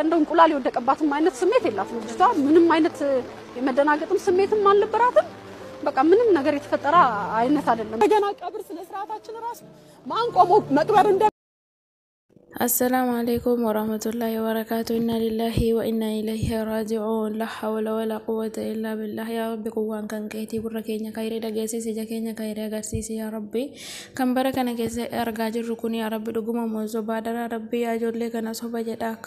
እንደው እንቁላል የወደቀባትም አይነት ስሜት የላትም ልጅቷ ምንም አይነት የመደናገጥም ስሜትም አልነበራትም በቃ ምንም ነገር የተፈጠረ አይነት አይደለም ገና ቀብር ስለ ስርዓታችን ራስ ማንቆሞ መቅበር እንደ السلام عليكم ورحمة الله وبركاته إنا لله وإنا إليه راجعون لا حول ولا قوة إلا بالله يا رب قوان كان كيتي بركينيا كايري دغيسي سجاكينيا كايري غارسيسي يا ربي كم بركنا كيس أرجع الركون يا رب دعوما موزو بادر ربي يا جل كنا صوب جداك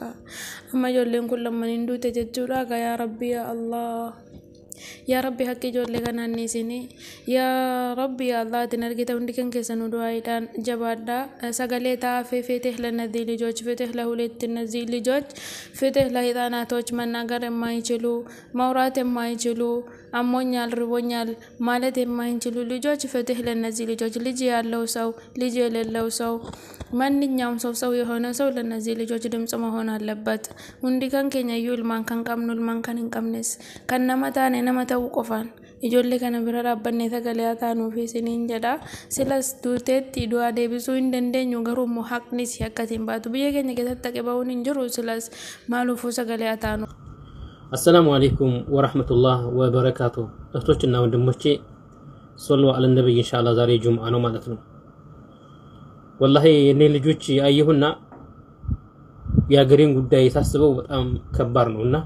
أما جل كل من يندو تججورا يا ربي يا الله يا ربي حقي جورلي كنا نيسيني يا ربي يا الله تنرجع تندكن كيسانو دعايتان جبادا سجلتا في فتح لنا ذي لجوج فتح له لتنزي لجوج فتح له إذا ناتوج من نجار ما يجلو مورات ما يجلو أمونيال ربونيال مالت ما يجلو لجوج فتح لنا ذي لجوج لجي الله سو لجي الله سو من نيام سو يهونا سو لنا ذي لجوج دم سماهونا لبات وندكن كنيا يول مان كان كامنول مان كان كامنس كان نمتان nama ta'u qofaan ijoollee kana bira dhaabbanne sagalee taanuu fi siniin jedha silas duuteetti du'a deebisuu hin dandeenyu garuu immoo haqni si akkatiin baatu biyya keenya keessatti qabaawwan hin jiru silas maaluufuu sagalee taanu السلام عليكم ورحمة الله وبركاته أختنا وندموشي صلوا على النبي إن شاء الله زاري جمعة نومالتنا والله إني لجوتشي أيهنا يا قرين قد يتحسبوا بطعم كبارنا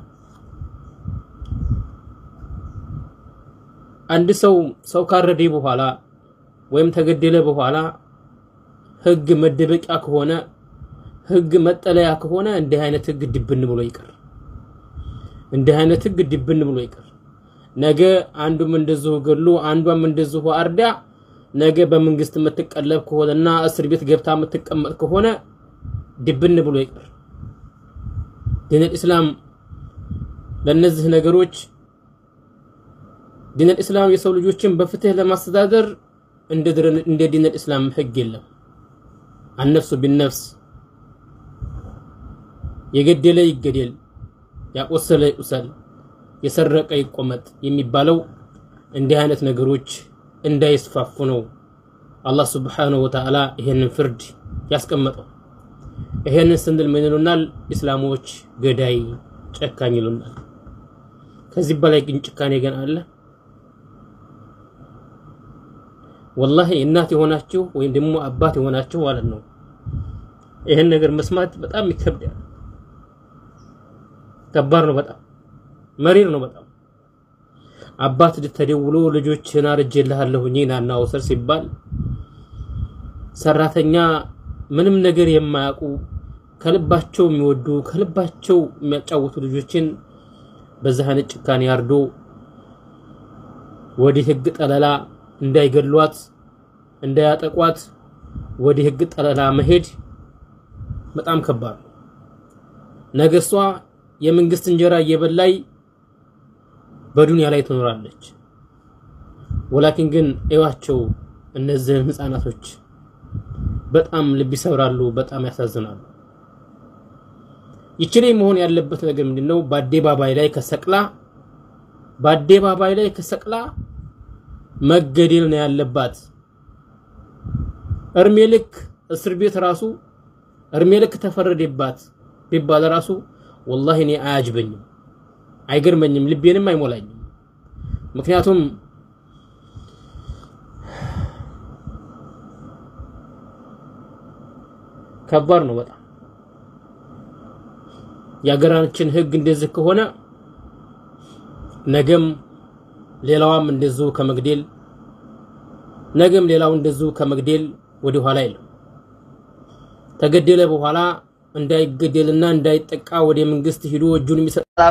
አንድ ሰው ካረደ በኋላ ወይም ተገደለ በኋላ ህግ መደበቂያ ከሆነ ህግ መጠለያ ከሆነ እንደ አይነት ህግ ድብን ብሎ ይቀር ነገ አንዱም እንደዚሁ ገሉ አንዷም እንደዚሁ አርዳ ነገ በመንግስት መተቀለብ ከሆነና እስር ቤት ገብታ መተቀመጥ ከሆነ ድብን ብሎ ይቀር ዲን الاسلام ለነዚህ ነገሮች دين الإسلام يسول جوتشم بفتح لمصدر عند دين الإسلام حق الله النفس بالنفس يقدل يقدل يقصل يقصل يسرق يقومت يميبالو عند هانت نقروج عند يسفافنو الله سبحانه وتعالى هن فرد يسكمتو هن سندل منلونال إسلاموش قداي چكاني لونال كذب بالك إن چكاني جن الله والله እናት ሆናችሁ ወይ ደሞ አባት ሆናችሁ ማለት ነው ይሄን ነገር መስማት በጣም ይከብዳል ከባድ ነው በጣም መሪር ነው በጣም አባት ተደውሎ ልጆችን አርጀልሃለሁኝ ናና ወሰር ሲባል ሰራተኛ ምንም ነገር የማያውቁ ከልባቸው የሚወዱ ከልባቸው የሚያጫውቱ ልጆችን በዛህን ጭካኔ ያርዶ ወዲ ህግ ጠለላ እንዳይገሏት እንዳያጠቋት ወዲ ህግ ጠለላ መሄድ በጣም ከባድ ነገሷ የመንግስት እንጀራ እየበላይ በዱንያ ላይ ትኖራለች ወላኪን ግን እዋቸው እነዚህ ህፃናቶች በጣም ልብ ይሰብራሉ በጣም ያሳዝናሉ ይችኔ መሆን ያለበት ነገር ምንድነው በአደባባይ ላይ ከሰቅላ መገደል ነው ያለባት እርሜልክ እስር ቤት ራሱ እርሜልክ ተፈረደባት ቢባል ራሱ والله እኔ አያጅበኝም አይገርመኝም ልቤንም አይሞላኝም ምክንያቱም ከባድ ነው በጣም ያገራችን ህግ እንደዚህ ከሆነ ነገም ሌላውም እንደዚሁ ከመግደል ነገም ሌላው እንደዚሁ ከመግደል ወደ ኋላ አይልም ተገደለ በኋላ እንዳይገደልና እንዳይጠቃ ወደ መንግስት ሄዶ እጁን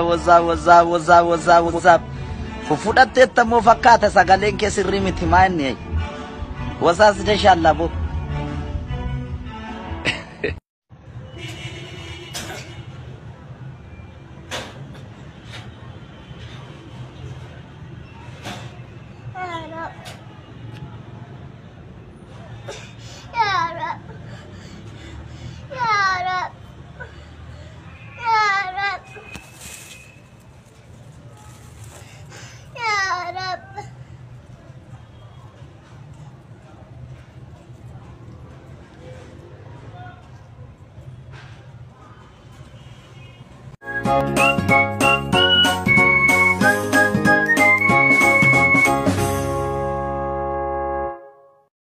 ወዛ ፉፉዳቴ ተሞ ፈካተ ሰጋሌን ከስሪምት ማን ወሳስ ደሻላቦ ነው።